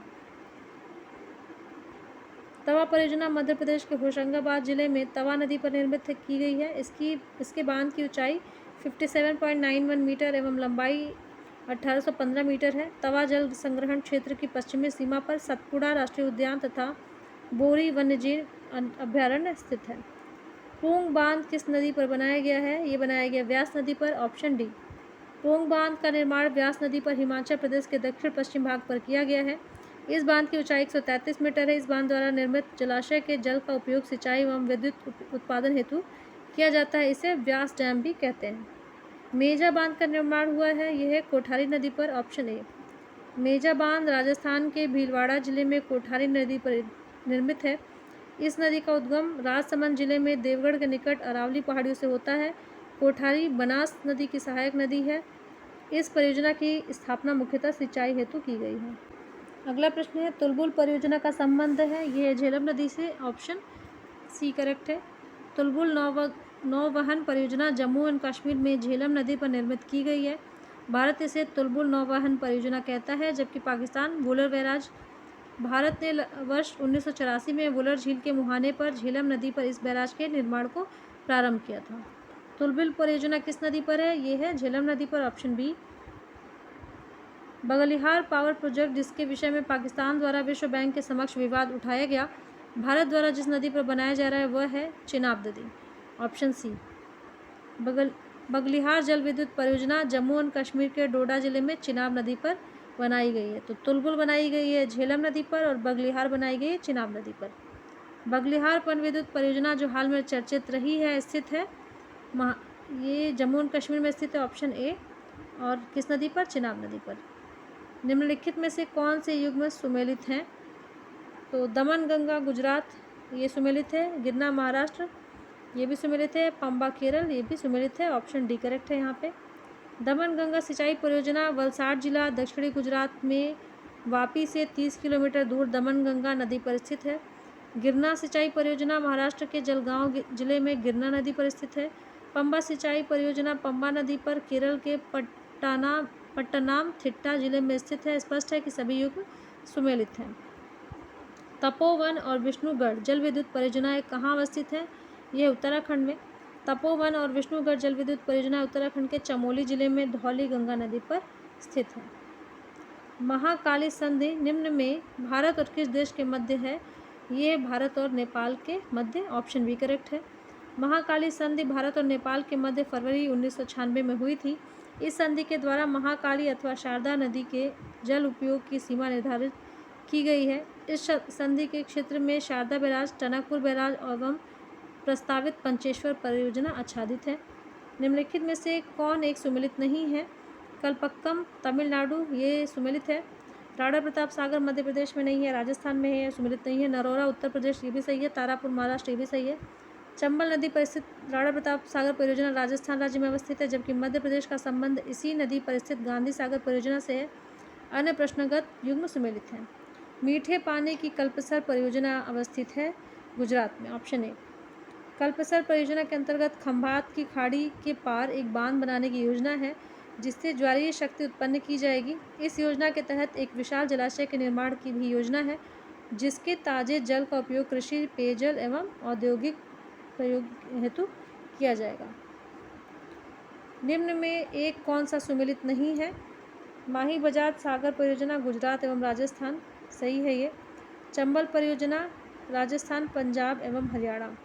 तवा परियोजना मध्य प्रदेश के होशंगाबाद जिले में तवा नदी पर निर्मित की गई है। इसके बांध की ऊंचाई 57.91 मीटर एवं लंबाई 1815 मीटर है। तवा जल संग्रहण क्षेत्र की पश्चिमी सीमा पर सतपुड़ा राष्ट्रीय उद्यान तथा बोरी वन्यजीव अभ्यारण्य स्थित है। पोंग बांध किस नदी पर बनाया गया है? ये बनाया गया व्यास नदी पर, ऑप्शन डी। पोंग बांध का निर्माण व्यास नदी पर हिमाचल प्रदेश के दक्षिण पश्चिम भाग पर किया गया है। इस बांध की ऊंचाई 133 मीटर है। इस बांध द्वारा निर्मित जलाशय के जल का उपयोग सिंचाई एवं विद्युत उत्पादन हेतु किया जाता है। इसे व्यास डैम भी कहते हैं। मेजा बांध का निर्माण हुआ है, यह है कोठारी नदी पर, ऑप्शन ए। मेजा बांध राजस्थान के भीलवाड़ा जिले में कोठारी नदी पर निर्मित है। इस नदी का उद्गम राजसमंद जिले में देवगढ़ के निकट अरावली पहाड़ियों से होता है। कोठारी बनास नदी की सहायक नदी है। इस परियोजना की स्थापना मुख्यतः सिंचाई हेतु की गई है। अगला प्रश्न है तुलबुल परियोजना का संबंध है, यह झेलम नदी से, ऑप्शन सी करेक्ट है। तुलबुल नौवहन परियोजना जम्मू एंड कश्मीर में झेलम नदी पर निर्मित की गई है। भारत इसे तुलबुल नौवहन परियोजना कहता है, जबकि पाकिस्तान वुलर बैराज। भारत ने वर्ष 1984 में वुलर झील के मुहाने पर झेलम नदी पर इस बैराज के निर्माण को प्रारंभ किया था। तुलबुल परियोजना किस नदी पर है? ये है झेलम नदी पर, option B. Baglihar power project, जिसके विषय में पाकिस्तान द्वारा विश्व बैंक के समक्ष विवाद उठाया गया, भारत द्वारा जिस नदी पर बनाया जा रहा है वह है चिनाब नदी, ऑप्शन सी। बगलिहार जल विद्युत परियोजना जम्मू एंड कश्मीर के डोडा जिले में चिनाब नदी पर बनाई गई है। तो तुलबुल बनाई गई है झेलम नदी पर और बगलिहार बनाई गई है चिनाब नदी पर। बगलिहार पन विद्युत परियोजना जो हाल में चर्चित रही है, स्थित है ये जम्मू एंड कश्मीर में स्थित है, ऑप्शन ए। और किस नदी पर? चिनाब नदी पर। निम्नलिखित में से कौन से युग में सुमेलित हैं? तो दमन गंगा गुजरात ये सुमेलित है, गिरना महाराष्ट्र ये भी सुमेलित है, पंबा केरल ये भी सुमेलित है, ऑप्शन डी करेक्ट है यहाँ पे। दमन गंगा सिंचाई परियोजना वलसाड जिला दक्षिणी गुजरात में वापी से 30 किलोमीटर दूर दमन गंगा नदी पर स्थित है। गिरना सिंचाई परियोजना महाराष्ट्र के जलगांव जिले में गिरना नदी पर स्थित है। पंबा सिंचाई परियोजना पंबा नदी पर केरल के पट्टनामथिट्टा जिले में स्थित है। स्पष्ट है कि सभी युग सुमेलित हैं। तपोवन और विष्णुगढ़ जल विद्युत परियोजनाएं कहाँ अवस्थित है? यह उत्तराखंड में। तपोवन और विष्णुगढ़ जल विद्युत परियोजना उत्तराखंड के चमोली जिले में धौली गंगा नदी पर स्थित है। महाकाली संधि निम्न में भारत और किस देश के मध्य है? ये भारत और नेपाल के मध्य, ऑप्शन बी करेक्ट है। महाकाली संधि भारत और नेपाल के मध्य फरवरी 1996 में हुई थी। इस संधि के द्वारा महाकाली अथवा शारदा नदी के जल उपयोग की सीमा निर्धारित की गई है। इस संधि के क्षेत्र में शारदा बैराज, टनकपुर बैराज एवं प्रस्तावित पंचेश्वर परियोजना आच्छादित है। निम्नलिखित में से कौन एक सुमेलित नहीं है? कलपक्कम तमिलनाडु ये सुमेलित है। राणा प्रताप सागर मध्य प्रदेश में नहीं है, राजस्थान में है, सुमेलित नहीं है। नरोरा उत्तर प्रदेश ये भी सही है। तारापुर महाराष्ट्र ये भी सही है। चंबल नदी पर स्थित राणा प्रताप सागर परियोजना राजस्थान राज्य में अवस्थित है, जबकि मध्य प्रदेश का संबंध इसी नदी पर स्थित गांधी सागर परियोजना से है। अन्य प्रश्नगत युग्म सुमेलित हैं। मीठे पानी की कल्पसर परियोजना अवस्थित है गुजरात में, ऑप्शन ए। कल्पसर परियोजना के अंतर्गत खंभात की खाड़ी के पार एक बांध बनाने की योजना है, जिससे ज्वारीय शक्ति उत्पन्न की जाएगी। इस योजना के तहत एक विशाल जलाशय के निर्माण की भी योजना है, जिसके ताजे जल का उपयोग कृषि, पेयजल एवं औद्योगिक प्रयोग हेतु किया जाएगा। निम्न में एक कौन सा सुमेलित नहीं है? माही बजाज सागर परियोजना गुजरात एवं राजस्थान, सही है ये। चंबल परियोजना राजस्थान, पंजाब एवं हरियाणा,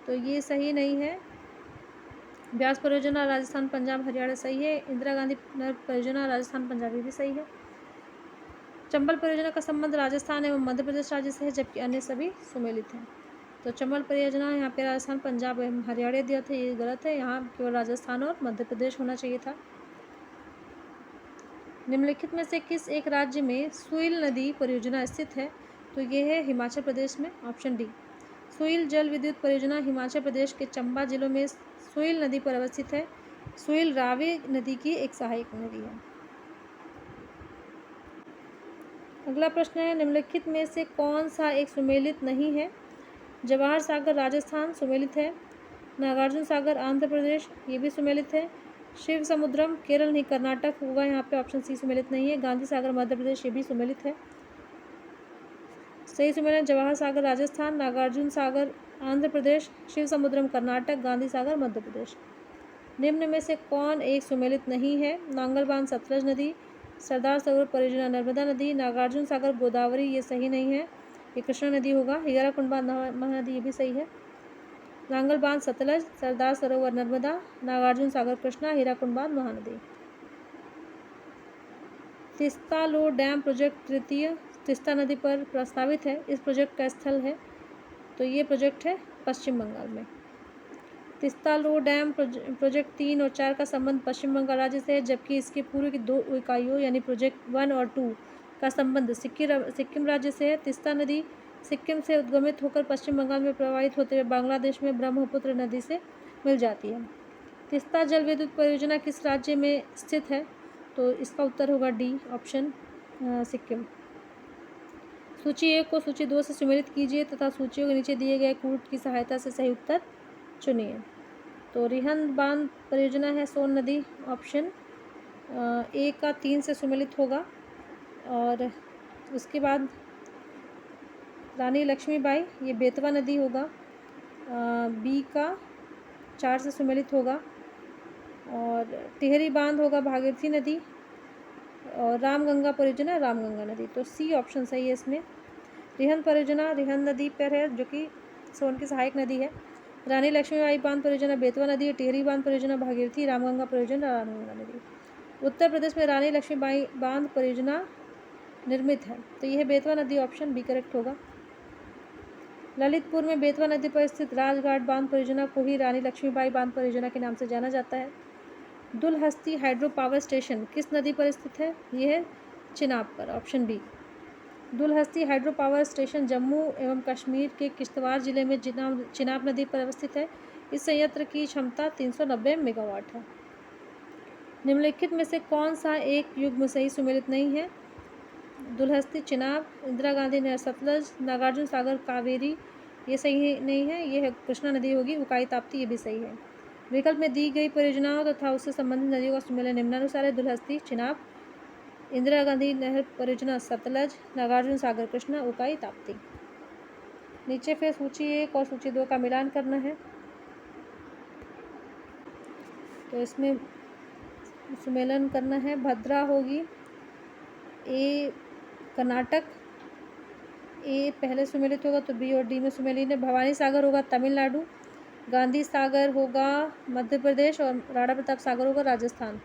तो ये सही नहीं है। ब्यास परियोजना राजस्थान, पंजाब, हरियाणा सही है। इंदिरा गांधी परियोजना राजस्थान, पंजाब ये भी सही है। चंबल परियोजना का संबंध राजस्थान एवं मध्य प्रदेश राज्य से है, जबकि अन्य सभी सुमेलित हैं। तो चंबल परियोजना यहाँ पे राजस्थान, पंजाब एवं हरियाणा दिया था, ये गलत है। यहाँ केवल राजस्थान और मध्य प्रदेश होना चाहिए था। निम्नलिखित में से किस एक राज्य में सुइल नदी परियोजना स्थित है? तो ये है हिमाचल प्रदेश में, ऑप्शन डी। सुइल जल विद्युत परियोजना हिमाचल प्रदेश के चंबा जिलों में सुइल नदी पर अवस्थित है। सुइल रावी नदी की एक सहायक नदी है। अगला प्रश्न है, निम्नलिखित में से कौन सा एक सुमेलित नहीं है? जवाहर सागर राजस्थान सुमेलित है। नागार्जुन सागर आंध्र प्रदेश ये भी सुमेलित है। शिव समुद्रम केरल नहीं कर्नाटक होगा यहाँ पे, ऑप्शन सी सुमेलित नहीं है। गांधी सागर मध्य प्रदेश ये भी सुमेलित है। सही सुमेलन जवाहर सागर राजस्थान, नागार्जुन सागर आंध्र प्रदेश, शिव समुद्रम कर्नाटक, गांधी सागर मध्य प्रदेश। निम्न में से कौन एक सुमेलित नहीं है? नांगल बांध सतलज नदी, सरदार सरोवर परियोजना नर्मदा नदी, नागार्जुन सागर गोदावरी ये सही नहीं है, ये कृष्णा नदी होगा। हीराकुंड बांध महानदी ये भी सही है। नांगल बांध सतलज, सरदार सरोवर नर्मदा, नागार्जुन सागर कृष्णा, हीराकुंड बांध महानदी। तिस्ता लो डैम प्रोजेक्ट तृतीय तिस्ता नदी पर प्रस्तावित है। इस प्रोजेक्ट का स्थल है, तो ये प्रोजेक्ट है पश्चिम बंगाल में। तिस्ता लो डैम प्रोजेक्ट 3 और 4 का संबंध पश्चिम बंगाल राज्य से है, जबकि इसके पूर्व की 2 इकाइयों यानी प्रोजेक्ट 1 और 2 का संबंध सिक्किम राज्य से है। तिस्ता नदी सिक्किम से उद्गमित होकर पश्चिम बंगाल में प्रवाहित होते हुए बांग्लादेश में ब्रह्मपुत्र नदी से मिल जाती है। तिस्ता जल विद्युत परियोजना किस राज्य में स्थित है? तो इसका उत्तर होगा डी, ऑप्शन सिक्किम। सूची 1 को सूची 2 से सुमेलित कीजिए तथा सूचियों के नीचे दिए गए कूट की सहायता से सही उत्तर चुनिए। तो रिहंद बांध परियोजना है सोन नदी, ऑप्शन ए का 3 से सुमेलित होगा। और उसके बाद रानी लक्ष्मीबाई ये बेतवा नदी होगा, बी का 4 से सुमेलित होगा। और टिहरी बांध होगा भागीरथी नदी, और रामगंगा परियोजना रामगंगा नदी, तो सी ऑप्शन सही है इसमें। रिहंद परियोजना रिहंद नदी पर है, जो कि सोन की सहायक नदी है। रानी लक्ष्मीबाई बांध परियोजना बेतवा नदी, टिहरी बांध परियोजना भागीरथी, रामगंगा परियोजना रामगंगा नदी। उत्तर प्रदेश में रानी लक्ष्मीबाई बांध परियोजना निर्मित है, तो यह बेतवा नदी, ऑप्शन बी करेक्ट होगा। ललितपुर में बेतवा नदी पर स्थित राजघाट बांध परियोजना को ही रानी लक्ष्मीबाई बांध परियोजना के नाम से जाना जाता है। दुलहस्ती हाइड्रो पावर स्टेशन किस नदी पर स्थित है? यह है चिनाब पर, option B. Dulhasti hydro power station Jammu एवं कश्मीर के किश्तवाड़ जिले में चिनाब नदी पर अवस्थित है। इस संयंत्र की क्षमता 390 मेगावाट है। निम्नलिखित में से कौन सा एक युग्म सही सुमेलित नहीं है? दुलहस्ती चिनाब, इंदिरा गांधी नहर सतलज, नागार्जुन सागर कावेरी, ये सही नहीं है, ये है कृष्णा नदी होगी। उकाई ताप्ती, ये भी सही है। विकल्प में दी गई परियोजनाओं तथा उससे संबंधित नदियों का सुमेलन निम्नानुसार है: दुलहस्ती चिनाब, इंदिरा गांधी नहर परियोजना सतलज, नागार्जुन सागर कृष्णा, उकाई ताप्ती। नीचे फिर सूची 1 और सूची 2 का मिलान करना है। तो इसमें सुमेलन करना है। भद्रा होगी ए कर्नाटक, ए पहले सुमेलित होगा तो बी और डी में सुमेलित है। भवानी सागर होगा तमिलनाडु, गांधी सागर होगा मध्य प्रदेश और राणा प्रताप सागर होगा राजस्थान।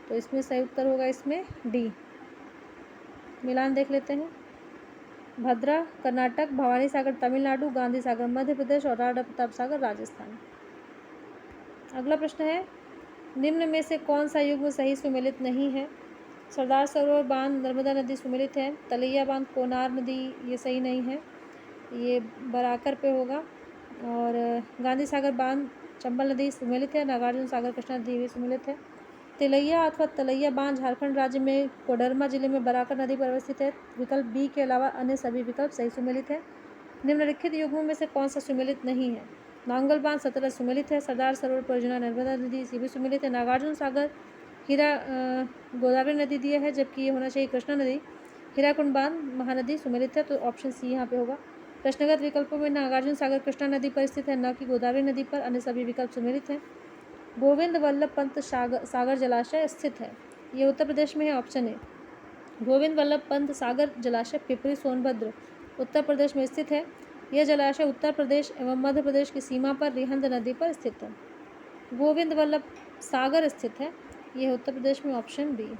तो इसमें सही उत्तर होगा इसमें डी। मिलान देख लेते हैं। भद्रा कर्नाटक, भवानी सागर तमिलनाडु, गांधी सागर मध्य प्रदेश और राणा प्रताप सागर राजस्थान। अगला प्रश्न है, निम्न में से कौन सा युग्म सही सुमेलित नहीं है? सरदार सरोवर बांध नर्मदा नदी सुमेलित है। तलैया बांध कोनार नदी, ये सही नहीं है, ये बराकर पे होगा। और गांधी सागर बांध चंबल नदी सुमेलित है। नागार्जुन सागर कृष्णा नदी भी सुमेलित है। तिलैया अथवा तलैया बांध झारखंड राज्य में कोडरमा जिले में बराकर नदी पर अवस्थित है। विकल्प बी के अलावा अन्य सभी विकल्प सही सुमेलित है। निम्नलिखित युग्मों में से कौन सा सुमेलित नहीं है? नांगल बांध सतलज सुमेलित है। सरदार सरोवर परियोजना नर्मदा नदी, ये भी सुमेलित है। नागार्जुन सागर हीरा गोदावरी नदी दिया है, जबकि ये होना चाहिए कृष्णा नदी। हीराकुंड बांध महानदी सुमेलित है, तो ऑप्शन सी यहाँ पे होगा। प्रश्नगत विकल्पों में नागार्जुन सागर कृष्णा नदी पर स्थित है, न कि गोदावरी नदी पर। अन्य सभी विकल्प सुमेलित हैं। गोविंद वल्लभ पंत सागर जलाशय स्थित है, ये उत्तर प्रदेश में है, ऑप्शन ए। गोविंद वल्लभ पंत सागर जलाशय पिपरी सोनभद्र उत्तर प्रदेश में स्थित है। यह जलाशय उत्तर प्रदेश एवं मध्य प्रदेश की सीमा पर रिहंद नदी पर स्थित है। गोविंद वल्लभ सागर स्थित है, यह उत्तर प्रदेश में, ऑप्शन बी।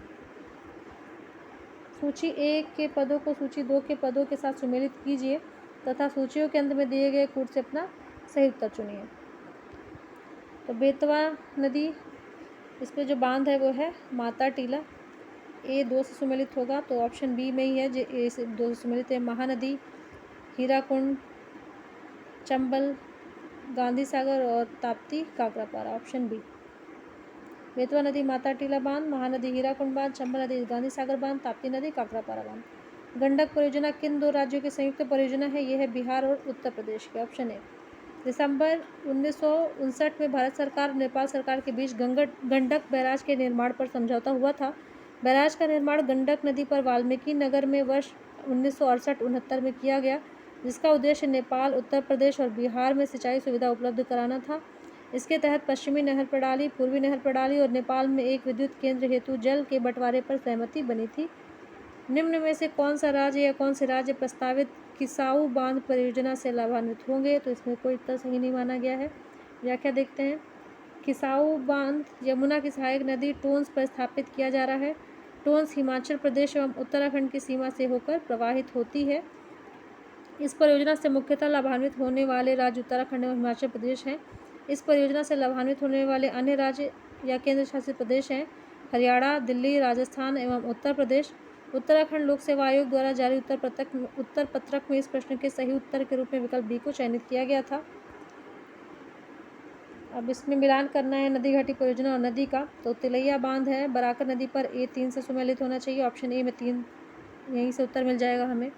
सूची 1 के पदों को सूची 2 के पदों के साथ सुमेलित कीजिए तथा सूचियों के अंत में दिए गए कूट से अपना सही उत्तर चुनिए। तो बेतवा नदी, इस पर जो बांध है वो है माता टीला, ए 2 से सुमेलित होगा, तो ऑप्शन बी में ही है जो ए से 2 से सुमेलित है। महानदी, हीराकुंड, चंबल, गांधी सागर और ताप्ती काकरापारा, ऑप्शन बी। बेतवा नदी माता टीला बांध, महानदी हीराकुंड बांध, चंबल नदी गांधी सागर बांध, ताप्ती नदी काकरापारा बांध। गंडक परियोजना किन 2 राज्यों की संयुक्त परियोजना है? यह है बिहार और उत्तर प्रदेश की, ऑप्शन ए। दिसंबर 1959 में भारत सरकार और नेपाल सरकार के बीच गंडक बैराज के निर्माण पर समझौता हुआ था। बैराज का निर्माण गंडक नदी पर वाल्मीकि नगर में वर्ष 1968-69 में किया गया, जिसका उद्देश्य नेपाल, उत्तर प्रदेश और बिहार में सिंचाई सुविधा उपलब्ध कराना था। इसके तहत पश्चिमी नहर प्रणाली, पूर्वी नहर प्रणाली और नेपाल में एक विद्युत केंद्र हेतु जल के बंटवारे पर सहमति बनी थी। निम्न में से कौन सा राज्य या कौन से राज्य प्रस्तावित किसाऊ बांध परियोजना से लाभान्वित होंगे? तो इसमें कोई उत्तर सही नहीं माना गया है। व्याख्या देखते हैं। किसाऊ बांध यमुना की सहायक नदी टोंस पर स्थापित किया जा रहा है। टोंस हिमाचल प्रदेश एवं उत्तराखंड की सीमा से होकर प्रवाहित होती है। इस परियोजना से मुख्यतः लाभान्वित होने वाले राज्य उत्तराखंड एवं हिमाचल प्रदेश हैं। इस परियोजना से लाभान्वित होने वाले अन्य राज्य या केंद्र शासित प्रदेश हैं हरियाणा, दिल्ली, राजस्थान एवं उत्तर प्रदेश। उत्तराखंड लोक सेवा आयोग द्वारा जारी उत्तर पत्रक में इस प्रश्न के सही उत्तर के रूप में विकल्प बी को चयनित किया गया था। अब इसमें मिलान करना है नदी घाटी परियोजना और नदी का। तो तिलैया बांध है बराकर नदी पर, ए 3 से सुमेलित होना चाहिए, ऑप्शन ए में 3 यहीं से उत्तर मिल जाएगा हमें।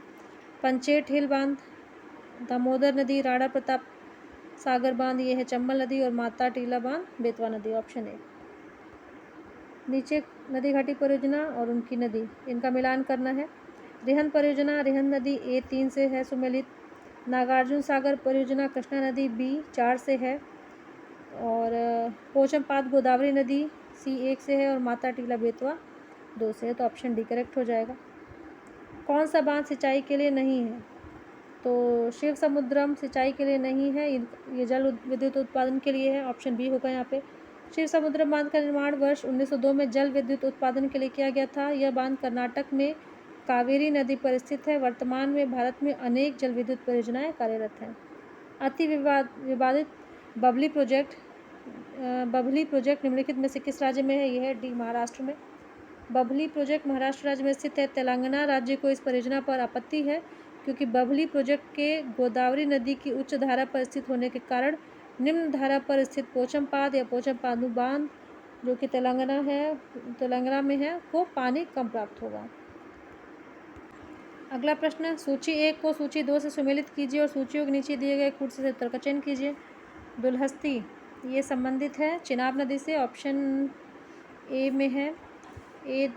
पंचेट हिल बांध, दामोदर नदी, राणा प्रताप सागर बांध, ये है चंबल नदी, और माता टीला बांध बेतवा नदी, ऑप्शन ए। नीचे नदी घाटी परियोजना और उनकी नदी, इनका मिलान करना है। रिहंद परियोजना, रिहंद नदी ए 3 से है सुमेलित। नागार्जुन सागर परियोजना कृष्णा नदी बी 4 से है। और पोचमपाद गोदावरी नदी सी 1 से है और माता टीला बेतवा 2 से है, तो ऑप्शन डी करेक्ट हो जाएगा। कौन सा बांध सिंचाई के लिए नहीं है? तो शिव समुद्रम सिंचाई के लिए नहीं है, ये जल विद्युत उत्पादन के लिए है, ऑप्शन बी होगा यहाँ पे। शिव समुद्रम बांध का निर्माण वर्ष 1902 में जल विद्युत उत्पादन के लिए किया गया था। यह बांध कर्नाटक में कावेरी नदी पर स्थित है। वर्तमान में भारत में अनेक जल विद्युत परियोजनाएं कार्यरत हैं। अति विवादित बबली प्रोजेक्ट निम्नलिखित में से किस राज्य में है? यह है डी महाराष्ट्र में। बबली प्रोजेक्ट महाराष्ट्र राज्य में स्थित है। तेलंगाना राज्य को इस परियोजना पर आपत्ति है क्योंकि बबली प्रोजेक्ट के गोदावरी नदी की उच्च धारा पर स्थित होने के कारण निम्न धारा पर स्थित पोचमपाद या पोचमपादु बांध जो कि तेलंगाना में है, को पानी कम प्राप्त होगा। अगला प्रश्न, सूची 1 को सूची 2 से सुमेलित कीजिए और सूचियों के नीचे दिए गए कुछ से उत्तर का चयन कीजिए। दुलहस्ती ये संबंधित है चिनाब नदी से, ऑप्शन ए में है, ए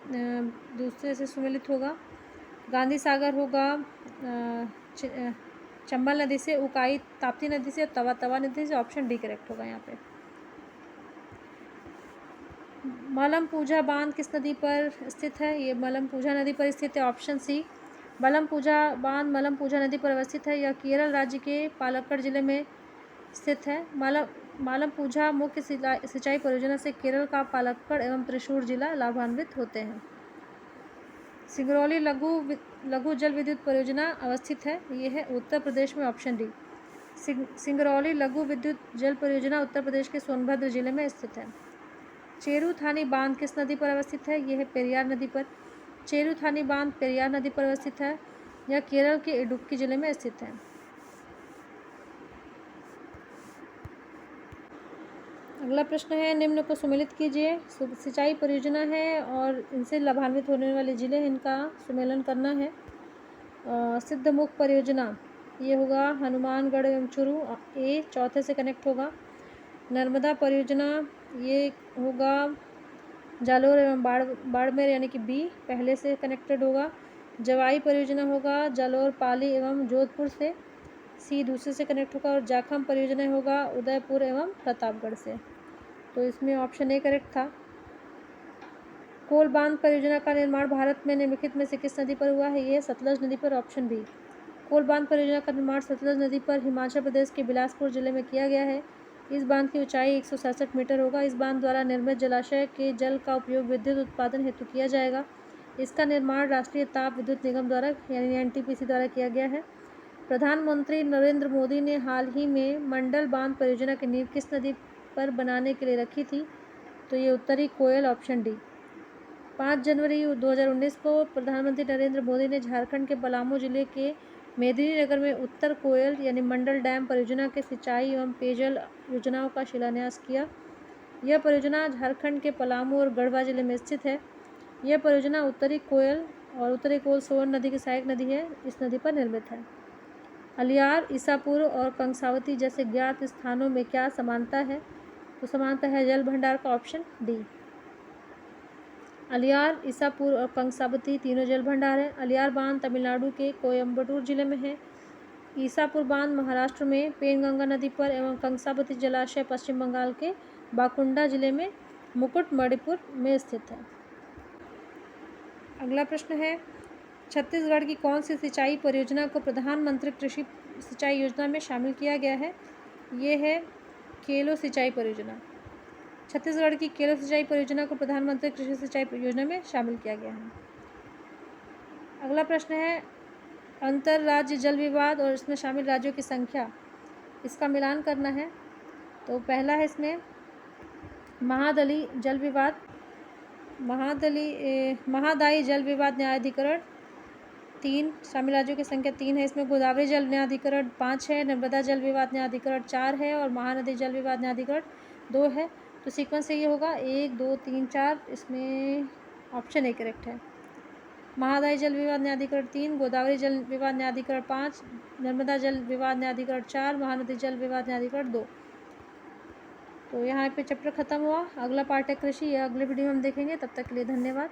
दूसरे से सुमेलित होगा। गांधी सागर होगा चंबल नदी से, उकाई ताप्ती नदी से, तवा तवा नदी से, ऑप्शन डी करेक्ट होगा यहाँ पे। मलम पूजा बांध किस नदी पर स्थित है? ये मलम पूजा नदी पर स्थित है, ऑप्शन सी। मलम पूजा बांध मलम पूजा नदी पर अवस्थित है। यह केरल राज्य के पालक्कड़ जिले में स्थित है। मालम पूजा मुख्य सिंचाई परियोजना से केरल का पालक्कड़ एवं त्रिशूर जिला लाभान्वित होते हैं। सिंगरौली लघु जल विद्युत परियोजना अवस्थित है, ये है उत्तर प्रदेश में, ऑप्शन डी। सिंगरौली लघु विद्युत जल परियोजना उत्तर प्रदेश के सोनभद्र जिले में स्थित है। चेरुथानी बांध किस नदी पर अवस्थित है? यह है पेरियार नदी पर। चेरुथानी बांध पेरियार नदी पर अवस्थित है। यह केरल के इडुक्की जिले में स्थित है। अगला प्रश्न है, निम्न को सुमेलित कीजिए। सिंचाई परियोजना है और इनसे लाभान्वित होने वाले जिले इनका सुमेलन करना है। सिद्धमुख परियोजना ये होगा हनुमानगढ़ एवं चूरू, ए चौथे से कनेक्ट होगा। नर्मदा परियोजना ये होगा जालोर एवं बाड़मेर यानी कि बी पहले से कनेक्टेड होगा। जवाई परियोजना होगा जालोर, पाली एवं जोधपुर से, सी दूसरे से कनेक्ट होगा। और जाखम परियोजना होगा उदयपुर एवं प्रतापगढ़ से, तो इसमें ऑप्शन ए करेक्ट था। कोल बांध परियोजना का निर्माण भारत में निम्नलिखित में से किस नदी पर हुआ है? ये सतलज नदी पर, ऑप्शन बी। कोल बांध परियोजना का निर्माण सतलज नदी पर हिमाचल प्रदेश के बिलासपुर जिले में किया गया है। इस बांध की ऊंचाई 167 मीटर होगा। इस बांध द्वारा निर्मित जलाशय के जल का उपयोग विद्युत उत्पादन हेतु किया जाएगा। इसका निर्माण राष्ट्रीय ताप विद्युत निगम द्वारा यानी एनटीपीसी द्वारा किया गया है। प्रधानमंत्री नरेंद्र मोदी ने हाल ही में मंडल बांध परियोजना की नींव किस नदी पर बनाने के लिए रखी थी? तो ये उत्तरी कोयल, ऑप्शन डी। 5 जनवरी 2019 को प्रधानमंत्री नरेंद्र मोदी ने झारखंड के पलामू जिले के मेदिनीनगर में उत्तर कोयल यानी मंडल डैम परियोजना के सिंचाई एवं पेयजल योजनाओं का शिलान्यास किया। यह परियोजना झारखंड के पलामू और गढ़वा जिले में स्थित है। यह परियोजना उत्तरी कोयल सोन नदी की सहायक नदी है, इस नदी पर निर्मित है। अलियार, ईसापुर और कंसावती जैसे ज्ञात स्थानों में क्या समानता है? तो समानता है जल भंडार का, ऑप्शन डी। अलियार, ईसापुर और कंसावती तीनों जल भंडार हैं। अलियार बांध तमिलनाडु के कोयम्बटूर जिले में है। ईसापुर बांध महाराष्ट्र में पेनगंगा नदी पर एवं कंसावती जलाशय पश्चिम बंगाल के बाकुंडा जिले में मुकुटमणिपुर में स्थित है। अगला प्रश्न है, छत्तीसगढ़ की कौन सी सिंचाई परियोजना को प्रधानमंत्री कृषि सिंचाई योजना में शामिल किया गया है? ये है केलो सिंचाई परियोजना। छत्तीसगढ़ की केलो सिंचाई परियोजना को प्रधानमंत्री कृषि सिंचाई योजना में शामिल किया गया है। अगला प्रश्न है, अंतर्राज्य जल विवाद और इसमें शामिल राज्यों की संख्या, इसका मिलान करना है। तो पहला है इसमें महादायी जल विवाद न्यायाधिकरण 3, शामिल राज्यों की संख्या 3 है इसमें। गोदावरी जल न्यायाधिकरण 5 है, नर्मदा जल विवाद न्यायाधिकरण 4 है और महानदी जल विवाद न्यायाधिकरण 2 है। तो सीक्वेंस से ये होगा 1 2 3 4, इसमें ऑप्शन ए करेक्ट है। महादायी जल विवाद न्यायाधिकरण 3, गोदावरी जल विवाद न्यायाधिकरण 5, नर्मदा जल विवाद न्यायाधिकरण 4, महानदी जल विवाद न्यायाधिकरण 2। तो यहाँ पे चैप्टर खत्म हुआ। अगला पार्ट है कृषि, यह अगले वीडियो में हम देखेंगे। तब तक के लिए धन्यवाद।